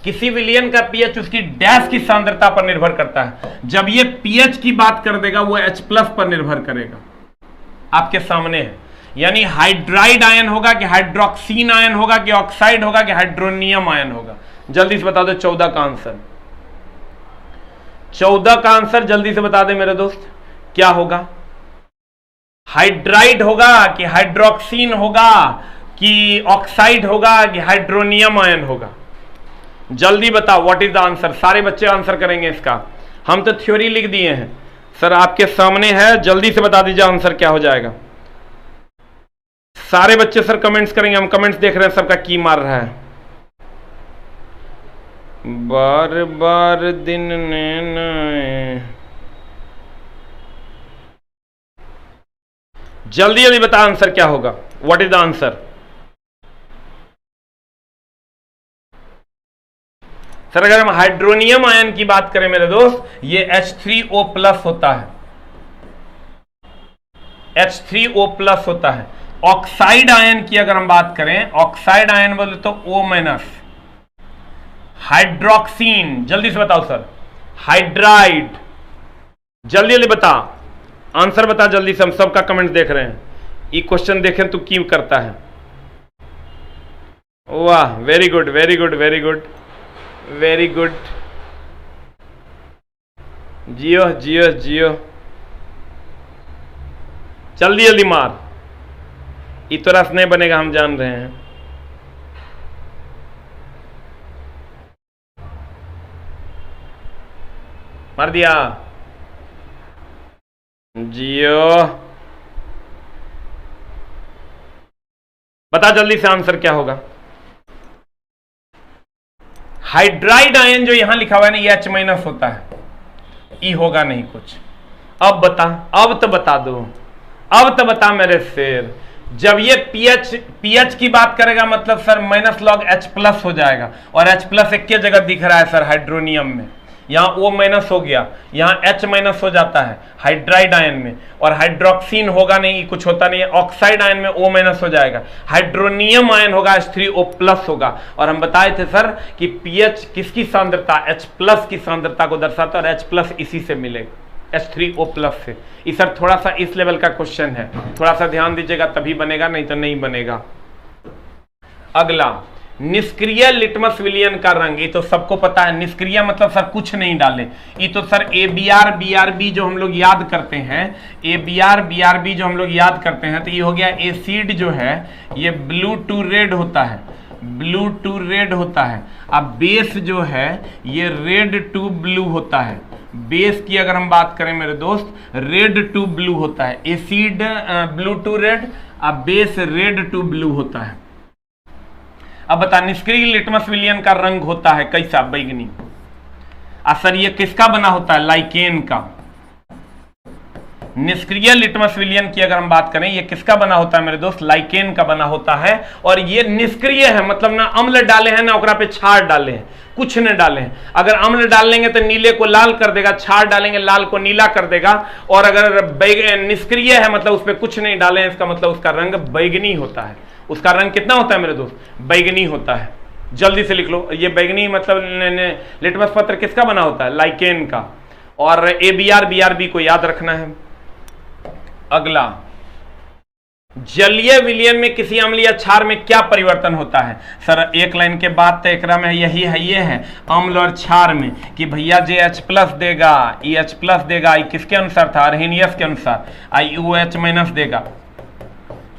किसी विलियन का पीएच उसकी डैश की सांद्रता पर निर्भर करता है। जब ये पीएच की बात कर देगा वो H+ पर निर्भर करेगा। आपके सामने है, यानी हाइड्राइड आयन होगा कि हाइड्रोक्सीन आयन होगा कि ऑक्साइड होगा कि हाइड्रोनियम आयन होगा। जल्दी से बता दो 14 का आंसर। 14 का आंसर जल्दी से बता दे मेरे दोस्त, क्या होगा? हाइड्राइड होगा कि हाइड्रोक्सीन होगा कि ऑक्साइड होगा कि हाइड्रोनियम आयन होगा? जल्दी बताओ व्हाट इज द आंसर। सारे बच्चे आंसर करेंगे इसका। हम तो थ्योरी लिख दिए हैं सर, आपके सामने है। जल्दी से बता दीजिए आंसर क्या हो जाएगा। सारे बच्चे सर कमेंट्स करेंगे। हम कमेंट्स देख रहे हैं, सबका की मार रहा है। बार बार दिन ने जल्दी जल्दी बता आंसर क्या होगा। What is the answer? Sir अगर हम हाइड्रोनियम आयन की बात करें मेरे दोस्त, ये H3O+ होता है। H3O+ होता है। ऑक्साइड आयन की अगर हम बात करें, ऑक्साइड आयन बोले तो O-। हाइड्रोक्सीन, जल्दी से बताओ सर। हाइड्राइड, जल्दी जल्दी बता आंसर बता जल्दी से। हम सबका कमेंट देख रहे हैं। ये क्वेश्चन देखें तो क्यों करता है। वाह, very good very good very good very good. जियो जियो जियो, जल्दी जल्दी मार, इतना रस नहीं बनेगा, हम जान रहे हैं। मार दिया, जियो। बता जल्दी से आंसर क्या होगा। हाइड्राइड आयन जो यहां लिखा हुआ है ना, ये H- होता है, ई होगा नहीं कुछ। अब बता, अब तो बता दो, अब तो बता मेरे शेर। जब ये पीएच की बात करेगा मतलब सर -log H+ हो जाएगा, और H+ एक जगह दिख रहा है सर हाइड्रोनियम में, यहाँ O- हो गया, यहाँ H- हो जाता है हाइड्राइड आयन में, और हाइड्रोक्सीन होगा नहीं, कुछ होता नहीं है। ऑक्साइड आयन में O- हो जाएगा, हाइड्रोनियम आयन होगा H3O+ होगा। और हम बताए थे सर कि पीएच किसकी सांद्रता, H+ की सांद्रता को दर्शाता है, और H+ इसी से मिलेगा, H3O+ से। इस सर थोड़ा सा इस लेवल का क्वेश्चन है, थोड़ा सा ध्यान दीजिएगा तभी बनेगा, नहीं तो नहीं बनेगा। अगला, निष्क्रिय लिटमस विलियन का रंग, ये तो सबको पता है। निष्क्रिय मतलब सर कुछ नहीं डाले, ये तो सर ABr BRB जो हम लोग याद करते हैं, ABr BRB जो हम लोग याद करते हैं, तो ये हो गया एसिड जो है ये ब्लू टू रेड होता है, ब्लू टू रेड होता है। अब बेस जो है ये रेड टू ब्लू होता है। बेस की अगर हम बात करें मेरे दोस्त, रेड टू ब्लू होता है। एसिड ब्लू टू रेड, अब बेस रेड टू ब्लू होता है। अब बता, निष्क्रिय लिटमस विलियन का रंग होता है कैसा, बैगनी। सर ये किसका बना होता है, लाइकेन का। निष्क्रिय लिटमस विलियन की अगर हम बात करें, ये किसका बना होता है मेरे दोस्त, लाइकेन का बना होता है। और ये निष्क्रिय है, मतलब ना अम्ल डाले हैं ना ओकरा पे क्षार डाले हैं, कुछ न डाले हैं। अगर अम्ल डालेंगे तो नीले को लाल कर देगा, क्षार डालेंगे लाल को नीला कर देगा। और अगर निष्क्रिय है मतलब उस पर कुछ नहीं डाले हैं, इसका मतलब उसका रंग बैगनी होता है। उसका रंग कितना होता है मेरे दोस्त, बैगनी होता है। जल्दी से लिख लो, ये बैगनी मतलब लिटमस पत्र किसका बना होता है, लाइकेन का। और ABr BRB को याद रखना है। अगला, जलीय विलयन में किसी अम्ल या क्षार में क्या परिवर्तन होता है। सर एक लाइन के बाद तो एकरा में यही है, ये है अम्ल और क्षार में कि भैया जे H+ देगा, ई H+ देगा, ई किसके अनुसार था, अर्हेनियस के अनुसार। आई OH- देगा,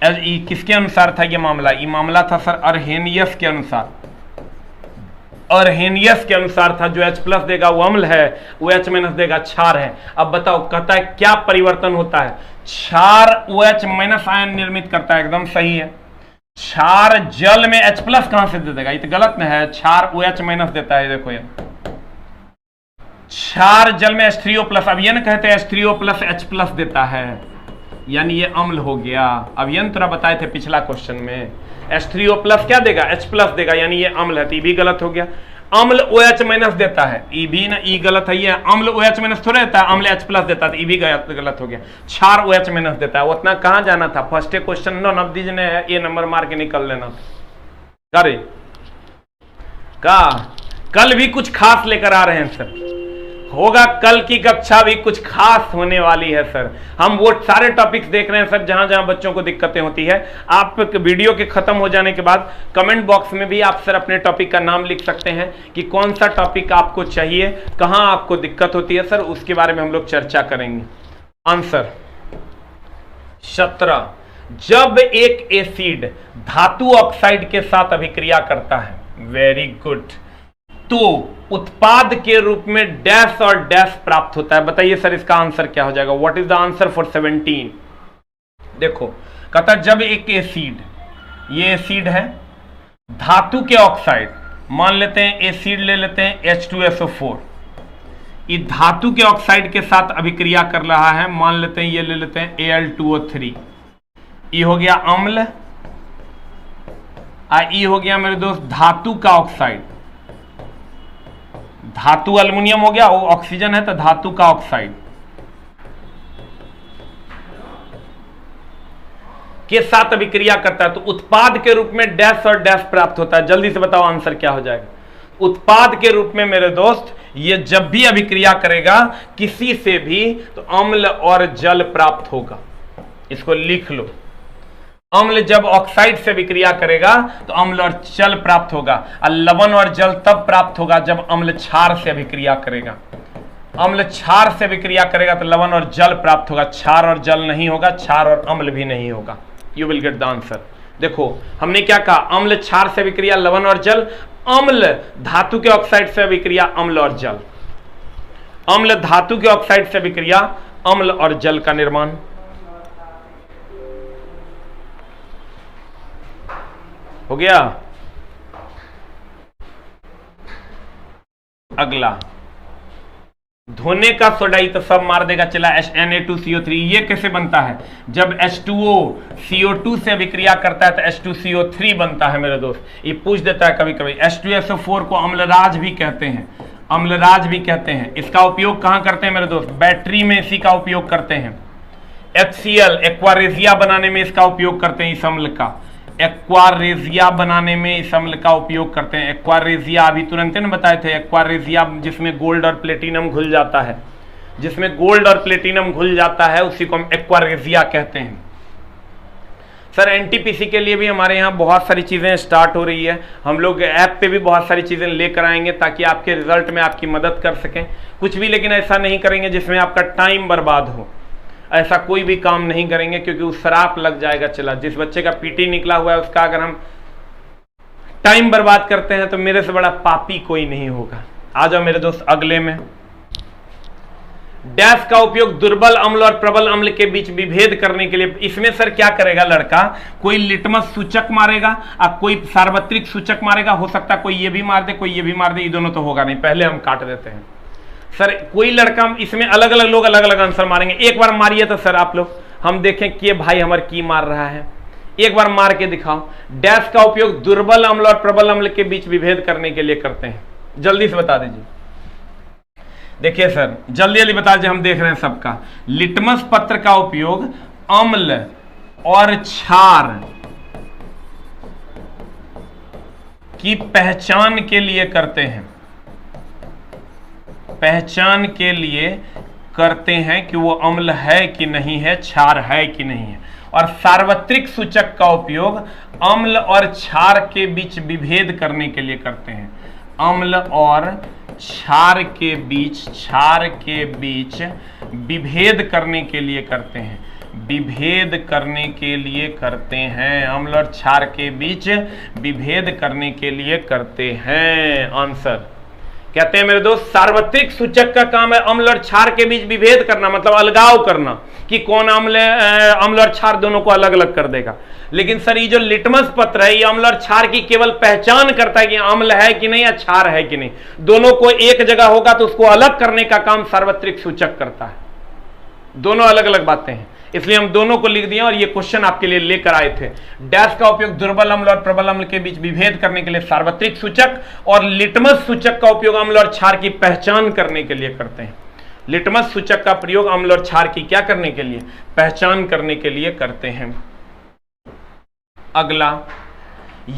ई किसके अनुसार था ये मामला, ये मामला था सर अर्हेनियस के अनुसार। अर्हेनियस के अनुसार था, जो H+ देगा वो अम्ल है, OH- देगा क्षार है। अब बताओ, कहता है क्या परिवर्तन होता है, क्षार OH- आयन निर्मित करता है, एकदम सही है। क्षार जल में H+ कहां से दे देगा, ये तो गलत में है, क्षार OH- देता है। देखो ये क्षार जल में H3O+, अब ये ना कहते हैं H3O+ H+ देता है, यानी ये अम्ल हो गया। अब ये थोड़ा बताए थे पिछला क्वेश्चन में, H3O+ क्या देगा, H+ देगा, यानी ये अम्ल है, तो ये भी गलत हो गया। अम्ल OH- देता है, ई भी ना, ई गलत है, ये अम्ल OH- थोड़ा देता है, अम्ल H+ देता है, ई भी गलत हो गया। क्षार OH- देता है, उतना कहां जाना था, फर्स्ट क्वेश्चन नो नवदीज ने ये नंबर मार के निकल लेना था। अरे का कल भी कुछ खास लेकर आ रहे हैं सर, होगा कल की कक्षा भी कुछ खास होने वाली है सर। हम वो सारे टॉपिक्स देख रहे हैं सर जहां जहां बच्चों को दिक्कतें होती है। आप वीडियो के खत्म हो जाने के बाद कमेंट बॉक्स में भी आप सर अपने टॉपिक का नाम लिख सकते हैं कि कौन सा टॉपिक आपको चाहिए, कहां आपको दिक्कत होती है सर, उसके बारे में हम लोग चर्चा करेंगे। आंसर 17, जब एक एसिड धातु ऑक्साइड के साथ अभिक्रिया करता है, वेरी गुड, तो उत्पाद के रूप में डैश और डैश प्राप्त होता है। बताइए सर इसका आंसर क्या हो जाएगा, what is the answer for 17। देखो कहता जब एक एसिड, ये एसिड है, धातु के ऑक्साइड, मान लेते हैं एसिड ले लेते हैं H2SO4, ये धातु के ऑक्साइड के साथ अभिक्रिया कर रहा है, मान लेते हैं ये ले लेते हैं Al2O3, ये हो गया अम्ल, ये हो गया मेरे दोस्त धातु का ऑक्साइड, धातु अल्युमिनियम हो गया, वो ऑक्सीजन है तो धातु का ऑक्साइड के साथ अभिक्रिया करता है, तो उत्पाद के रूप में डैश और डैश प्राप्त होता है। जल्दी से बताओ आंसर क्या हो जाएगा। उत्पाद के रूप में मेरे दोस्त ये जब भी अभिक्रिया करेगा किसी से भी, तो अम्ल और जल प्राप्त होगा। इसको लिख लो, अम्ल जब ऑक्साइड से विक्रिया करेगा तो अम्ल और जल प्राप्त होगा, और लवण और जल तब प्राप्त होगा जब अम्ल क्षार से विक्रिया करेगा। अम्ल क्षार से विक्रिया करेगा तो लवण और जल प्राप्त होगा, क्षार और जल नहीं होगा, क्षार और अम्ल भी नहीं होगा। You will get the answer. देखो हमने क्या कहा, अम्ल क्षार से विक्रिया लवण और जल, अम्ल धातु के ऑक्साइड से विक्रिया अम्ल और जल, अम्ल धातु के ऑक्साइड से विक्रिया अम्ल और जल का निर्माण। हो गया। अगला, धोने का सोडाई तो सब मार देगा, चला Na2CO3। ये कैसे बनता है, जब H2O CO2 से विक्रिया करता है तो H2CO3 बनता है मेरे दोस्त। ये पूछ देता है कभी कभी। H2SO4 को अम्लराज भी कहते हैं, अम्लराज भी कहते हैं। इसका उपयोग कहां करते हैं मेरे दोस्त, बैटरी में इसी का उपयोग करते हैं। HCl एक्वारेजिया बनाने में इसका उपयोग करते हैं, इस अम्ल का एक्वारेजिया बनाने में इस अम्ल का उपयोग करते हैं। एक्वारेजिया अभी तुरंत ने बताए थे, एक्वारेजिया जिसमें गोल्ड और प्लेटिनम घुल जाता है, जिसमें गोल्ड और प्लेटिनम घुल जाता है उसी को हम एक्वारेजिया कहते हैं। सर एनटीपीसी के लिए भी हमारे यहाँ बहुत सारी चीज़ें स्टार्ट हो रही है, हम लोग ऐप पे भी बहुत सारी चीज़ें लेकर आएंगे ताकि आपके रिजल्ट में आपकी मदद कर सकें कुछ भी, लेकिन ऐसा नहीं करेंगे जिसमें आपका टाइम बर्बाद हो। ऐसा कोई भी काम नहीं करेंगे क्योंकि उस शराप लग जाएगा। चला, जिस बच्चे का पीटी निकला हुआ है उसका अगर हम टाइम बर्बाद करते हैं तो मेरे से बड़ा पापी कोई नहीं होगा। आ जाओ मेरे दोस्त अगले में। डैश का उपयोग दुर्बल अम्ल और प्रबल अम्ल के बीच विभेद करने के लिए। इसमें सर क्या करेगा लड़का, कोई लिटमस सूचक मारेगा और कोई सार्वत्रिक सूचक मारेगा। हो सकता है कोई ये भी मार दे, कोई ये भी मार दे, ये दोनों तो होगा नहीं, पहले हम काट देते हैं। सर कोई लड़का, इसमें अलग अलग लोग अलग अलग आंसर मारेंगे। एक बार मारिए तो सर आप लोग, हम देखें कि भाई हमारे की मार रहा है, एक बार मार के दिखाओ। डैश का उपयोग दुर्बल अम्ल और प्रबल अम्ल के बीच विभेद करने के लिए करते हैं, जल्दी से बता दीजिए। देखिए सर जल्दी जल्दी बता दीजिए, हम देख रहे हैं सबका। लिटमस पत्र का उपयोग अम्ल और क्षार की पहचान के लिए करते हैं, पहचान के लिए करते हैं कि वो अम्ल है कि नहीं है, क्षार है कि नहीं है। और सार्वत्रिक सूचक का उपयोग अम्ल और क्षार के बीच विभेद करने के लिए करते हैं, अम्ल और क्षार के बीच विभेद करने के लिए करते हैं, विभेद करने के लिए करते हैं, अम्ल और क्षार के बीच विभेद करने के लिए करते हैं। आंसर कहते हैं मेरे दोस्त, सार्वत्रिक सूचक का काम है अम्ल और क्षार के बीच विभेद करना, मतलब अलगाव करना कि कौन अम्ल और क्षार दोनों को अलग अलग कर देगा। लेकिन सर ये जो लिटमस पत्र है ये अम्ल और क्षार की केवल पहचान करता है कि अम्ल है कि नहीं या क्षार है कि नहीं। दोनों को एक जगह होगा तो उसको अलग करने का काम सार्वत्रिक सूचक करता है। दोनों अलग अलग बातें हैं, इसलिए हम दोनों को लिख दिए और ये क्वेश्चन आपके लिए लेकर आए थे। डैश का उपयोग दुर्बल अम्ल और प्रबल अम्ल के बीच विभेद करने के लिए सार्वत्रिक सूचक, और लिटमस सूचक का उपयोग अम्ल और क्षार की पहचान करने के लिए करते हैं। लिटमस सूचक का प्रयोग अम्ल और क्षार की क्या करने के लिए, पहचान करने के लिए करते हैं। अगला,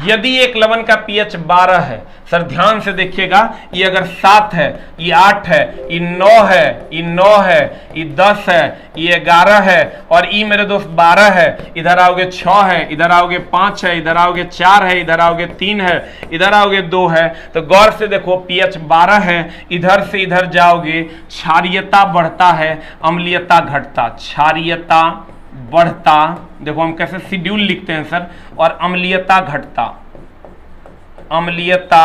यदि एक लवण का पीएच 12 है, सर ध्यान से देखिएगा, ये अगर 7 है, ये 8 है, ये 9 है, ये 9 है, ये 10 है, ये 11 है, और ये मेरे दोस्त 12 है, इधर आओगे 6 है, इधर आओगे 5 है, इधर आओगे 4 है, इधर आओगे 3 है, इधर आओगे 2 है, तो गौर से देखो पीएच 12 है, इधर से इधर जाओगे क्षारीयता बढ़ता है, अम्लीयता घटता, क्षारीयता बढ़ता, देखो हम कैसे शेड्यूल लिखते हैं सर, और अम्लीयता घटता, अम्लीयता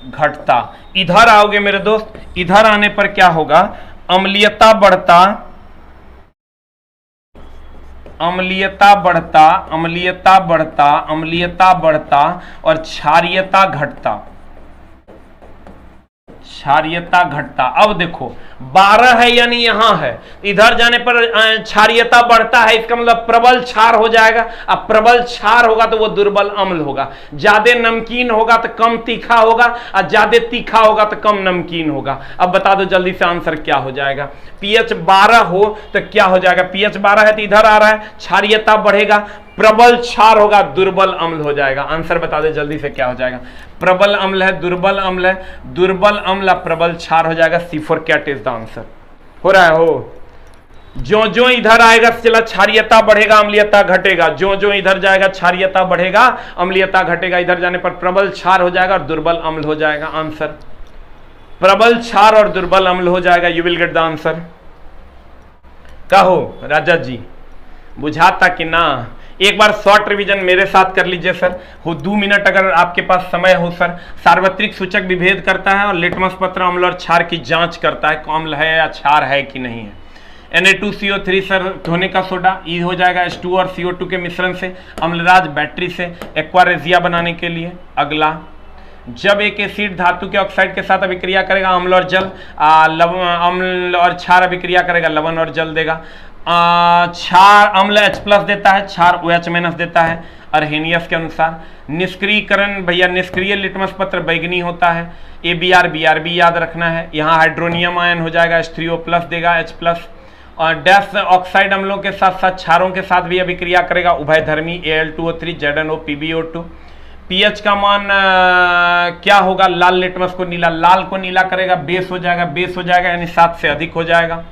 घटता। इधर आओगे मेरे दोस्त, इधर आने पर क्या होगा, अम्लीयता बढ़ता, अम्लीयता बढ़ता, अम्लीयता बढ़ता, अम्लीयता बढ़ता, और क्षारीयता घटता, क्षारीयता घटता। अब देखो 12 है यानी यहां है, इधर जाने पर क्षारीयता बढ़ता है, इसका मतलब प्रबल क्षार हो जाएगा। अब प्रबल क्षार होगा तो वो दुर्बल अम्ल होगा, ज्यादा नमकीन होगा तो कम तीखा होगा, और ज्यादा तीखा होगा तो कम नमकीन होगा। अब बता दो जल्दी से आंसर क्या हो जाएगा। पीएच 12 हो तो क्या हो जाएगा, पीएच 12 है तो इधर आ रहा है, क्षारीयता बढ़ेगा, प्रबल क्षार होगा, दुर्बल अम्ल हो जाएगा। आंसर बता दे जल्दी से क्या हो जाएगा। प्रबल अम्ल है, दुर्बल अम्ल है, दुर्बल अम्ल प्रबल क्षार हो जाएगा। C4 cat is the answer. हो रहा है, हो ज्यो ज्यो इधर आएगा चला क्षारीयता बढ़ेगा अम्लीयता घटेगा, ज्यो ज्यो इधर जाएगा क्षारीयता बढ़ेगा अम्लीयता घटेगा, इधर जाने पर प्रबल क्षार हो जाएगा और दुर्बल अम्ल हो जाएगा। आंसर प्रबल क्षार और दुर्बल अम्ल हो जाएगा। You will get the answer. कहो राजा जी बुझाता कि ना? एक बार शॉर्ट रिवीजन मेरे साथ कर लीजिए सर, हो 2 मिनट अगर आपके पास समय हो सर। सार्वत्रिक सूचक विभेद करता है और लिटमस पत्र अम्ल और क्षार की जांच करता है, अम्ल है या क्षार है कि नहीं है। Na2CO3 सर धोने का सोडा, ई हो जाएगा H2 और CO2 के मिश्रण से, अम्लराज बैटरी से, एक्वारेजिया बनाने के लिए। अगला, जब एक एसिड धातु के ऑक्साइड के साथ अभिक्रिया करेगा अम्ल और जल, अम्ल और क्षार अभिक्रिया करेगा लवण और जल देगा। क्षार अम्ल H+ देता है, क्षार OH- देता है अर्हेनियस के अनुसार। निष्क्रियकरण भैया निष्क्रिय लिटमस पत्र बैगनी होता है। ABr BRB याद रखना है। यहाँ हाइड्रोनियम आयन हो जाएगा H3O+ देगा H+। और डैश ऑक्साइड अम्लों के साथ साथ क्षारों के साथ भी अभिक्रिया करेगा उभयधर्मी Al2O3 ZnO PbO2। पीएच का मान क्या होगा? लाल लिटमस को नीला, लाल को नीला करेगा बेस हो जाएगा, बेस हो जाएगा यानी 7 से अधिक हो जाएगा।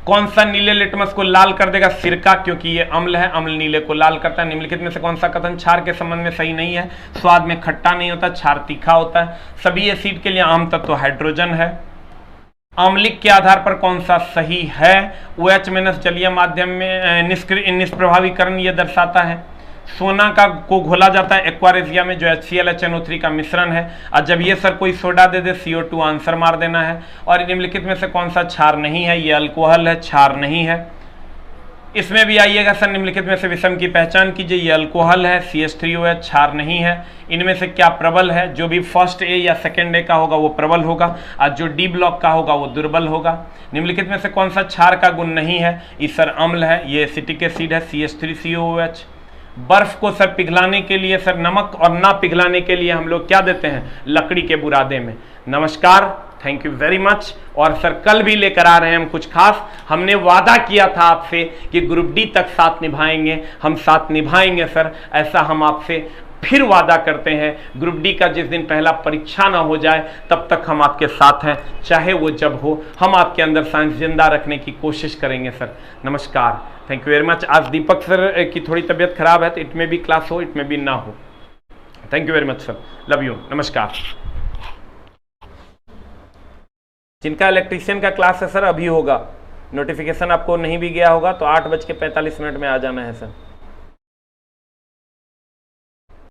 कौन सा नीले लिटमस को लाल कर देगा? सिरका, क्योंकि ये अम्ल है, अम्ल नीले को लाल करता है। निम्नलिखित में से कौन सा कथन क्षार के संबंध में सही नहीं है? स्वाद में खट्टा नहीं होता, क्षार तीखा होता है। सभी एसिड के लिए आम तत्व हाइड्रोजन है। आम्लिक के आधार पर कौन सा सही है? OH- जलीय माध्यम में निष्प्रभावीकरण ये दर्शाता है। सोना का को घोला जाता है एक्वारेजिया में जो HCl HNO3 का मिश्रण है। और जब ये सर कोई सोडा दे दे CO2 आंसर मार देना है। और निम्नलिखित में से कौन सा क्षार नहीं है? ये अल्कोहल है, क्षार नहीं है। इसमें भी आइएगा सर, निम्नलिखित में से विषम की पहचान कीजिए। ये अल्कोहल है, CH3OH, क्षार नहीं है। इनमें से क्या प्रबल है? जो भी फर्स्ट ए या सेकेंड ए का होगा वो प्रबल होगा और जो डी ब्लॉक का होगा वो दुर्बल होगा। निम्नलिखित में से कौन सा क्षार का गुण नहीं है? इस सर अम्ल है, ये एसिटिक एसिड है CH3COOH। बर्फ को सर पिघलाने के लिए सर नमक और ना पिघलाने के लिए हम लोग क्या देते हैं? लकड़ी के बुरादे में। नमस्कार, थैंक यू वेरी मच। और सर कल भी लेकर आ रहे हैं हम कुछ खास। हमने वादा किया था आपसे कि ग्रुप डी तक साथ निभाएंगे, हम साथ निभाएंगे सर, ऐसा हम आपसे फिर वादा करते हैं। ग्रुप डी का जिस दिन पहला परीक्षा ना हो जाए तब तक हम आपके साथ हैं, चाहे वो जब हो। हम आपके अंदर साइंस जिंदा रखने की कोशिश करेंगे सर। नमस्कार, थैंक यू वेरी मच। आज दीपक सर की थोड़ी तबीयत खराब है तो इट में भी क्लास हो, इट में भी ना हो। Thank you very much sir, love you, नमस्कार। जिनका इलेक्ट्रीशियन का क्लास है सर अभी होगा, नोटिफिकेशन आपको नहीं भी गया होगा तो 8:45 में आ जाना है सर।